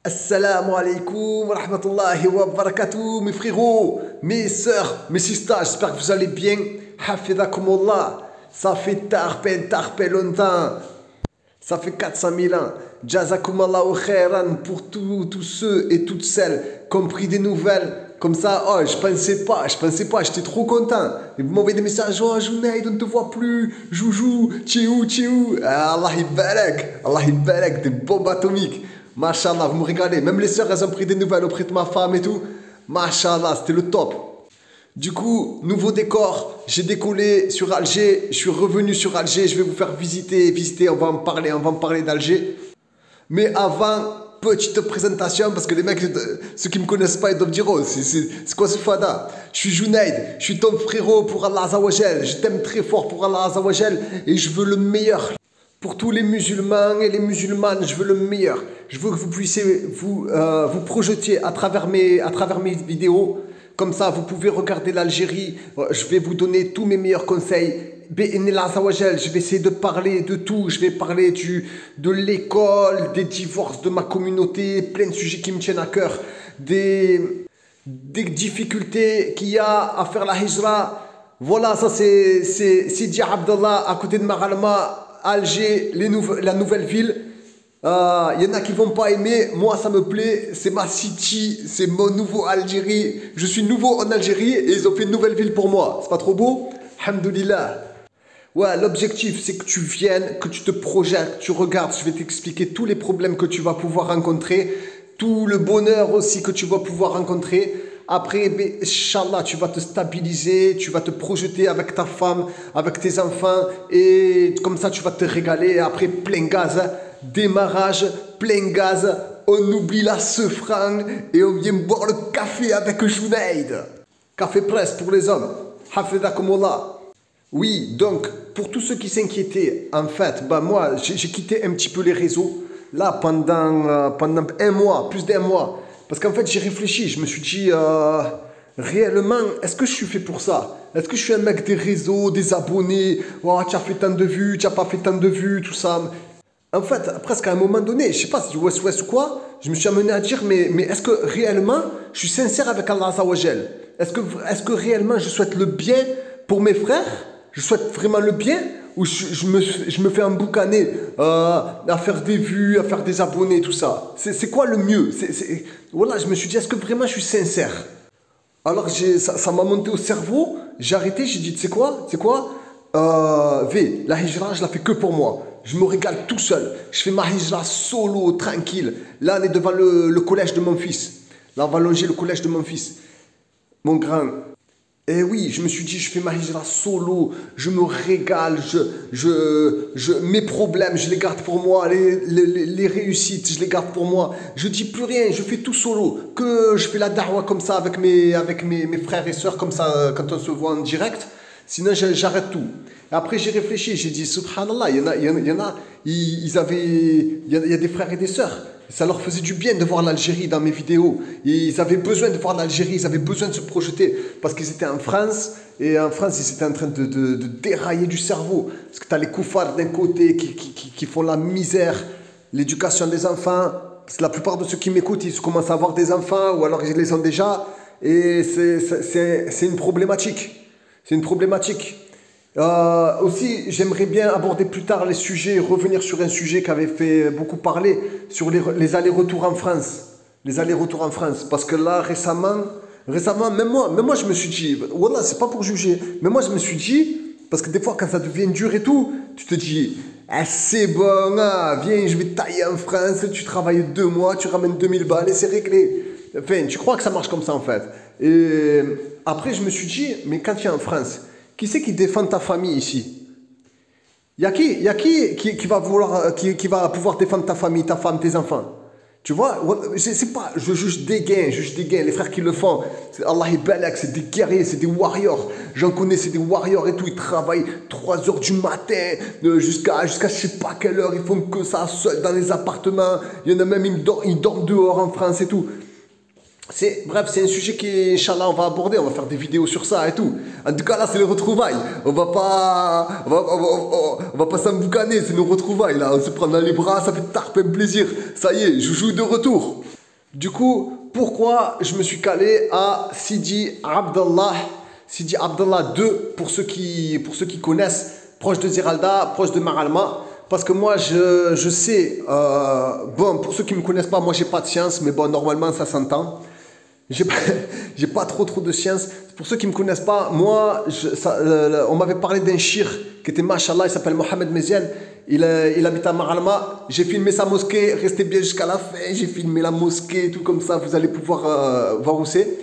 Assalamu alaikum wa rahmatullahi wa barakatuh, mes frérots, mes sœurs, mes sisters, j'espère que vous allez bien. Hafidakumullah, ça fait tarpé longtemps, ça fait 400 000 ans. Jazakumallahu khairan pour tous ceux et toutes celles qui ont pris des nouvelles. Comme ça, oh, je pensais pas, j'étais trop content. Et vous m'envoyez des messages, oh, Junaid, on ne te voit plus, Joujou, tchiou. Ah, Allah barak, des bombes atomiques. Mashallah, vous me régalez. Même les sœurs, elles ont pris des nouvelles auprès de ma femme et tout. Mashallah, c'était le top. Du coup, nouveau décor. J'ai décollé sur Alger. Je suis revenu sur Alger. Je vais vous faire visiter. On va en parler d'Alger. Mais avant, petite présentation, parce que les mecs, ceux qui ne me connaissent pas, ils doivent dire, oh, c'est quoi ce fada? Je suis Junaid, je suis ton frérot pour Allah Azawajal. Je t'aime très fort pour Allah Azawajal et je veux le meilleur. Pour tous les musulmans et les musulmanes, je veux le meilleur. Je veux que vous puissiez vous projeter à travers mes vidéos. Comme ça, vous pouvez regarder l'Algérie. Je vais vous donner tous mes meilleurs conseils. Je vais essayer de parler de tout. Je vais parler de l'école, des divorces de ma communauté, plein de sujets qui me tiennent à cœur. Des difficultés qu'il y a à faire la hijra. Voilà, ça c'est Sidi Abdallah à côté de Maralma. Alger, la nouvelle ville. Il y en a qui vont pas aimer. Moi, ça me plaît. C'est ma city. C'est mon nouveau Algérie. Je suis nouveau en Algérie et ils ont fait une nouvelle ville pour moi. C'est pas trop beau? Alhamdoulilah. Ouais, l'objectif, c'est que tu viennes, que tu te projettes, que tu regardes. Je vais t'expliquer tous les problèmes que tu vas pouvoir rencontrer. Tout le bonheur aussi que tu vas pouvoir rencontrer. Après, Inch'Allah, tu vas te stabiliser, tu vas te projeter avec ta femme, avec tes enfants, et comme ça, tu vas te régaler. Après, plein gaz, démarrage, plein gaz, on oublie la sefran et on vient boire le café avec Junaid. Café presse pour les hommes. Hafidakumullah. Oui, donc, pour tous ceux qui s'inquiétaient, en fait, bah moi, j'ai quitté un petit peu les réseaux, là, pendant un mois, plus d'un mois. Parce qu'en fait, j'ai réfléchi, je me suis dit, réellement, est-ce que je suis fait pour ça? Est-ce que je suis un mec des réseaux, des abonnés? Oh, tu as fait tant de vues, tu n'as pas fait tant de vues, tout ça. En fait, presque à un moment donné, je sais pas si du West ou quoi, je me suis amené à dire, mais est-ce que réellement, je suis sincère avec Allah Azawajal? Est-ce que réellement, je souhaite le bien pour mes frères? Je souhaite vraiment le bien? Où je me fais emboucaner à faire des vues, à faire des abonnés, tout ça. C'est quoi le mieux? Voilà, je me suis dit, est-ce que vraiment je suis sincère? Alors ça m'a monté au cerveau, j'ai arrêté, j'ai dit, tu sais quoi? La hijra, je la fais que pour moi. Je me régale tout seul. Je fais ma hijra solo, tranquille. Là, on est devant le collège de mon fils. Là, on va longer le collège de mon fils. Mon grand. Et oui, je me suis dit, je fais ma hijra solo, je me régale, mes problèmes, je les garde pour moi, les réussites, je les garde pour moi. Je dis plus rien, je fais tout solo. Que je fais la da'wa comme ça avec mes frères et sœurs, comme ça, quand on se voit en direct. Sinon, j'arrête tout. Après, j'ai réfléchi, j'ai dit, subhanallah, il y a des frères et des sœurs. Ça leur faisait du bien de voir l'Algérie dans mes vidéos. Ils avaient besoin de voir l'Algérie, ils avaient besoin de se projeter. Parce qu'ils étaient en France, et en France, ils étaient en train de dérailler du cerveau. Parce que tu as les koufars d'un côté qui font la misère, l'éducation des enfants. Parce que la plupart de ceux qui m'écoutent, ils commencent à avoir des enfants, ou alors ils les ont déjà. Et c'est une problématique. C'est une problématique. Aussi, j'aimerais bien aborder plus tard les sujets, revenir sur un sujet qui avait fait beaucoup parler, sur les allers-retours en France. Les allers-retours en France. Parce que là, récemment, même moi, je me suis dit, voilà, c'est pas pour juger, mais moi, je me suis dit, parce que des fois, quand ça devient dur et tout, tu te dis, ah, c'est bon, ah, viens, je vais tailler en France, tu travailles 2 mois, tu ramènes 2000 balles et c'est réglé. Enfin, tu crois que ça marche comme ça, en fait. Et après, je me suis dit, mais quand tu es en France, qui c'est qui défend ta famille ici? Il y a qui va pouvoir défendre ta famille, ta femme, tes enfants? Tu vois, c'est pas, je juge des gains, les frères qui le font. Allah Ibalak, c'est des guerriers, c'est des warriors. J'en connais, c'est des warriors et tout. Ils travaillent 3 heures du matin jusqu'à je sais pas quelle heure. Ils font que ça seuls dans les appartements. Il y en a même, ils dorment dehors en France et tout. Bref, c'est un sujet qui, Inch'Allah, on va aborder, on va faire des vidéos sur ça et tout. En tout cas, là, c'est les retrouvailles. On va pas s'emboucaner, c'est nos retrouvailles, là. On se prend dans les bras, ça fait tarpe un plaisir. Ça y est, je joue de retour. Du coup, pourquoi je me suis calé à Sidi Abdallah II, pour ceux qui connaissent, proche de Ziralda, proche de Maralma. Parce que moi, je sais, bon, pour ceux qui ne me connaissent pas, moi, j'ai pas de science, mais bon, normalement, ça s'entend. J'ai pas trop de science. Pour ceux qui ne me connaissent pas, moi, on m'avait parlé d'un shir qui était Mashallah, il s'appelle Mohamed Meziane. Il habite à Maralma. J'ai filmé sa mosquée, restez bien jusqu'à la fin. J'ai filmé la mosquée, tout comme ça, vous allez pouvoir voir où c'est.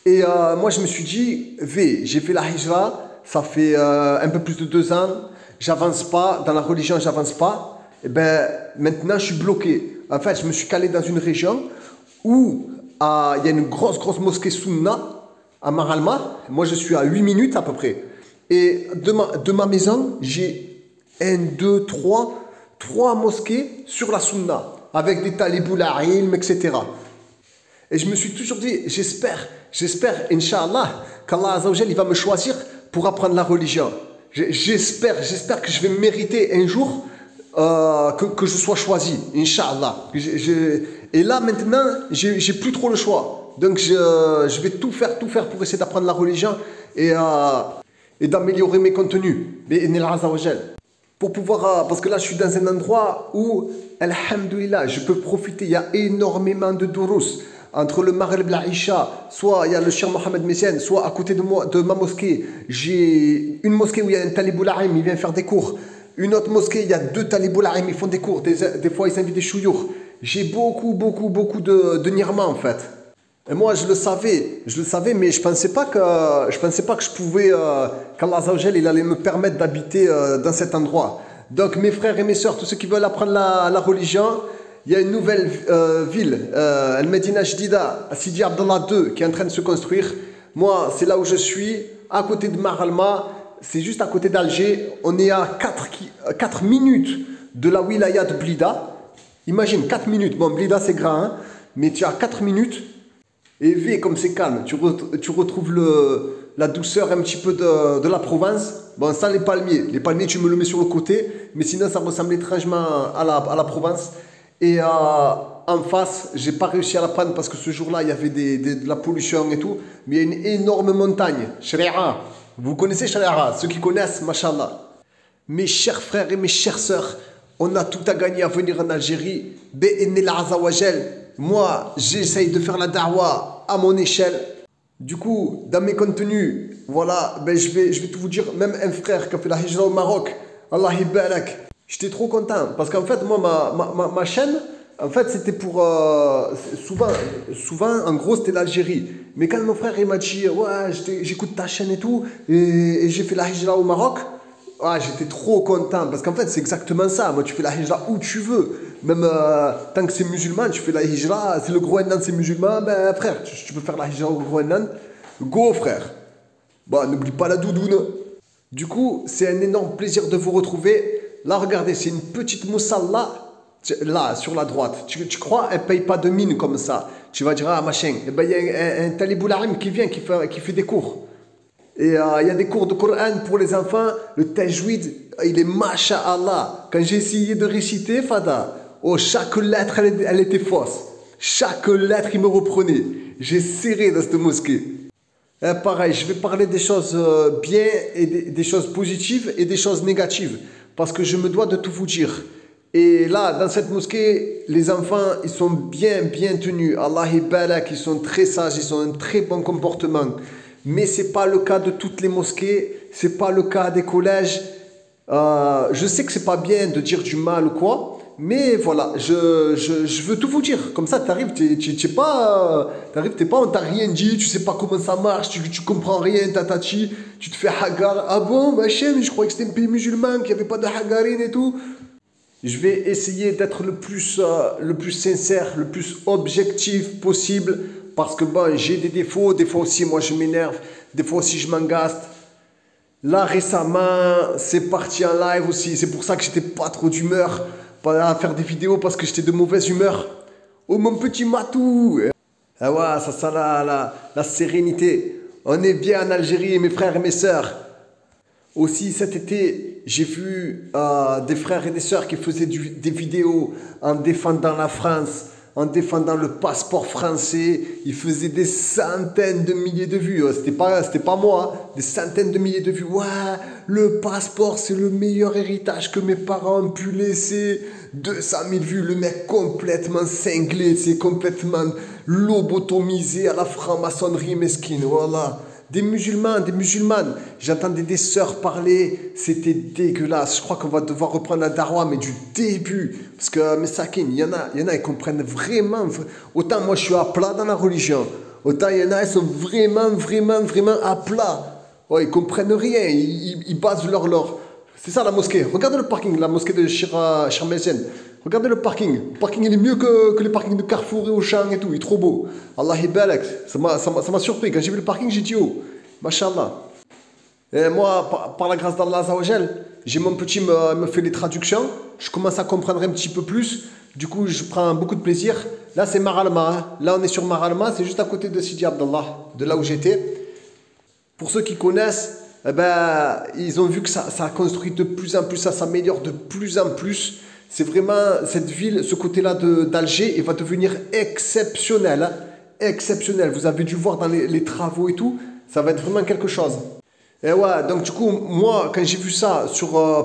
Et moi, je me suis dit, j'ai fait la hijra, ça fait un peu plus de 2 ans. J'avance pas, dans la religion, j'avance pas. Et ben, maintenant, je suis bloqué. En fait, je me suis calé dans une région où il y a une grosse mosquée Sunna à Maralma. Moi, je suis à 8 minutes à peu près. Et de ma maison, j'ai 3 mosquées sur la Sunna, avec des talibou ilm, etc. Et je me suis toujours dit, j'espère, Inch'Allah, qu'Allah Azzawajal, il va me choisir pour apprendre la religion. J'espère que je vais mériter un jour que je sois choisi, Inch'Allah. Et là, maintenant, j'ai plus trop le choix. Donc, je vais tout faire pour essayer d'apprendre la religion et d'améliorer mes contenus. Pour pouvoir, parce que là, je suis dans un endroit où, alhamdoulilah, je peux profiter. Il y a énormément de durus. Entre le Maghrib et l'Aïcha, soit il y a le Cheikh Mohamed Meziane, soit à côté de moi, de ma mosquée, j'ai une mosquée où il y a un talibou il vient faire des cours. Une autre mosquée, il y a 2 talibou ils font des cours. Des fois, ils s'invitent des chouyours. J'ai beaucoup de nirma en fait. Et moi, je le savais, mais je pensais pas que je pouvais, qu'Allah Azzawajal, il allait me permettre d'habiter dans cet endroit. Donc, mes frères et mes sœurs, tous ceux qui veulent apprendre la religion, il y a une nouvelle ville, Al-Medina Jdida, à Sidi Abdallah II, qui est en train de se construire. Moi, c'est là où je suis, à côté de Maralma, c'est juste à côté d'Alger. On est à 4 minutes de la wilaya de Blida. Imagine, 4 minutes. Bon, Blida, c'est grand, hein, mais tu as 4 minutes. Et comme c'est calme, tu retrouves la douceur un petit peu de la Provence. Bon, sans les palmiers. Les palmiers, tu me le mets sur le côté, mais sinon, ça ressemble étrangement à la Provence. Et en face, j'ai pas réussi à la prendre parce que ce jour-là, il y avait de la pollution et tout. Mais il y a une énorme montagne, Sharia. Vous connaissez Sharia, ceux qui connaissent, mashallah. Mes chers frères et mes chères sœurs, on a tout à gagner à venir en Algérie. Bi'idhnillah Azzawajal. Moi, j'essaye de faire la da'wa à mon échelle. Du coup, dans mes contenus, voilà, ben je vais tout vous dire. Même un frère qui a fait la hijra au Maroc, Allah ibarak. J'étais trop content parce qu'en fait, moi, ma chaîne, en fait, c'était pour. Souvent, en gros, c'était l'Algérie. Mais quand mon frère il m'a dit, ouais, j'écoute ta chaîne et tout, et j'ai fait la hijra au Maroc, ouais, j'étais trop content parce qu'en fait, c'est exactement ça. Moi, tu fais la hijra où tu veux. Même tant que c'est musulman, tu fais la hijra. Si le Groenland c'est musulman, ben frère, tu peux faire la hijra au Groenland. Go, frère. Bon, n'oublie pas la doudoune. Du coup, c'est un énorme plaisir de vous retrouver. Là, regardez, c'est une petite moussalla, là, sur la droite. Tu crois, elle ne paye pas de mine comme ça. Tu vas dire, ah, machin. Eh ben, il y a un talibou qui vient, qui fait des cours. Et il y a des cours de Coran pour les enfants. Le tajwid, il est masha'Allah. Quand j'ai essayé de réciter, Fada, oh, chaque lettre, elle était fausse. Chaque lettre, il me reprenait. J'ai serré dans cette mosquée. Et pareil, je vais parler des choses bien, et des choses positives et des choses négatives. Parce que je me dois de tout vous dire. Et là, dans cette mosquée, les enfants, ils sont bien tenus. Allah ibarak, ils sont très sages, ils ont un très bon comportement. Mais ce n'est pas le cas de toutes les mosquées, ce n'est pas le cas des collèges. Je sais que ce n'est pas bien de dire du mal ou quoi, mais voilà, je veux tout vous dire. Comme ça, tu arrives, t'es pas, on t'a rien dit, tu sais pas comment ça marche, tu comprends rien, tatati, tu te fais hagar. Ah bon, ma chaîne, je croyais que c'était un pays musulman, qu'il n'y avait pas de hagarine et tout. Je vais essayer d'être le plus sincère, le plus objectif possible. Parce que bon, j'ai des défauts, des fois aussi moi je m'énerve, des fois aussi je m'engaste. Là récemment, c'est parti en live aussi, c'est pour ça que j'étais pas trop d'humeur à faire des vidéos parce que j'étais de mauvaise humeur. Oh mon petit matou! Ah ouais, ça sent la sérénité. On est bien en Algérie, mes frères et mes sœurs. Aussi cet été, j'ai vu des frères et des sœurs qui faisaient des vidéos en défendant la France, en défendant le passeport français. Ils faisaient des centaines de milliers de vues. C'était pas moi, hein. Des centaines de milliers de vues. Ouais, le passeport, c'est le meilleur héritage que mes parents ont pu laisser. 200 000 vues, le mec complètement cinglé, c'est complètement lobotomisé à la franc-maçonnerie mesquine. Voilà. Des musulmans, des musulmanes. J'entendais des sœurs parler, c'était dégueulasse. Je crois qu'on va devoir reprendre la darwa, mais du début. Parce que, mes sakines, il y en a, ils comprennent vraiment. Autant moi, je suis à plat dans la religion. Autant il y en a, ils sont vraiment à plat. Ouais, ils comprennent rien, ils basent leur. C'est ça la mosquée. Regardez le parking, la mosquée de Charmesienne. Regardez le parking. Le parking, il est mieux que les parkings de Carrefour et Auchan et tout. Il est trop beau. Allah barak. Ça m'a surpris. Quand j'ai vu le parking, j'ai dit oh, mashallah. Et moi, par la grâce d'Allah Azawajal, j'ai mon petit me fait les traductions. Je commence à comprendre un petit peu plus. Du coup, je prends beaucoup de plaisir. Là, c'est Maralma. Hein. Là, on est sur Maralma. C'est juste à côté de Sidi Abdallah, de là où j'étais. Pour ceux qui connaissent, eh ben, ils ont vu que ça a construit de plus en plus, ça s'améliore de plus en plus. C'est vraiment cette ville, ce côté-là d'Alger, il va devenir exceptionnel. Hein. Exceptionnel. Vous avez dû voir dans les travaux et tout, ça va être vraiment quelque chose. Et ouais, donc du coup, moi, quand j'ai vu ça,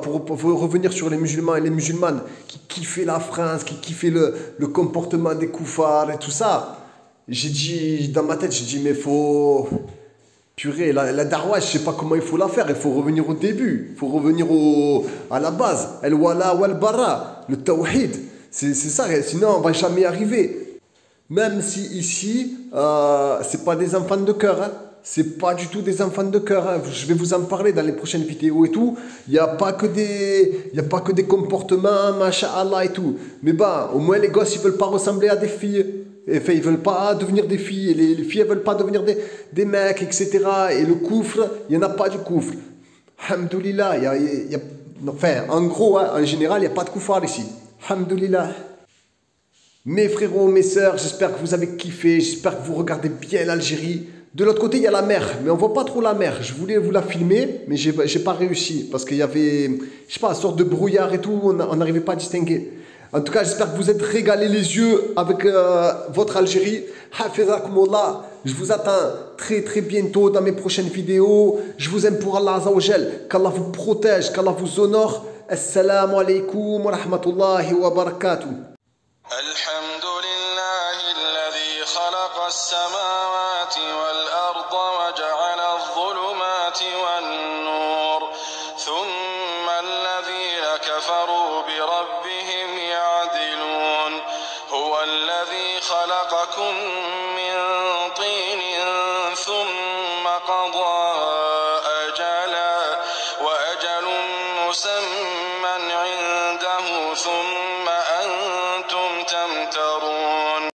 pour revenir sur les musulmans et les musulmanes qui kiffaient la France, qui kiffaient le comportement des koufars et tout ça, j'ai dit, dans ma tête, j'ai dit, mais faut... Purée, la darwa, je sais pas comment il faut la faire. Il faut revenir au début. Il faut revenir à la base. El-wala wal-bara. Le tawhid. C'est ça. Sinon, on va jamais y arriver. Même si ici, c'est pas des enfants de cœur. Hein. C'est pas du tout des enfants de cœur. Hein. Je vais vous en parler dans les prochaines vidéos et tout. Il n'y a pas que des comportements, masha'Allah et tout. Mais bah, au moins les gosses, ils veulent pas ressembler à des filles. Enfin, ils veulent pas devenir des filles, les filles ne veulent pas devenir des mecs, etc. Et le coufre, il n'y en a pas du coufre. Alhamdoulilah, enfin, en gros, hein, en général, il n'y a pas de koufar ici. Alhamdoulilah. Mes frérots, mes sœurs, j'espère que vous avez kiffé, j'espère que vous regardez bien l'Algérie. De l'autre côté, il y a la mer, mais on ne voit pas trop la mer. Je voulais vous la filmer, mais j'ai pas réussi, parce qu'il y avait, je sais pas, une sorte de brouillard et tout, on n'arrivait pas à distinguer. En tout cas, j'espère que vous êtes régalés les yeux avec votre Algérie. Hafizakumullah. Je vous attends très bientôt dans mes prochaines vidéos. Je vous aime pour Allah Azawajal. Qu'Allah vous protège, qu'Allah vous honore. Assalamu alaikum wa rahmatullahi wa barakatuh. Alhamdulillahi alladhi khalaqa as-samawati wal-arda wa ja'ala adh-dhulumati wan-nur. Thumma alladhina kafaru bi rabbihim ya'dilun. Huwa alladhi khalaqakum min tinin thumma qada ajala wa ajalun musamman 'indahu thumma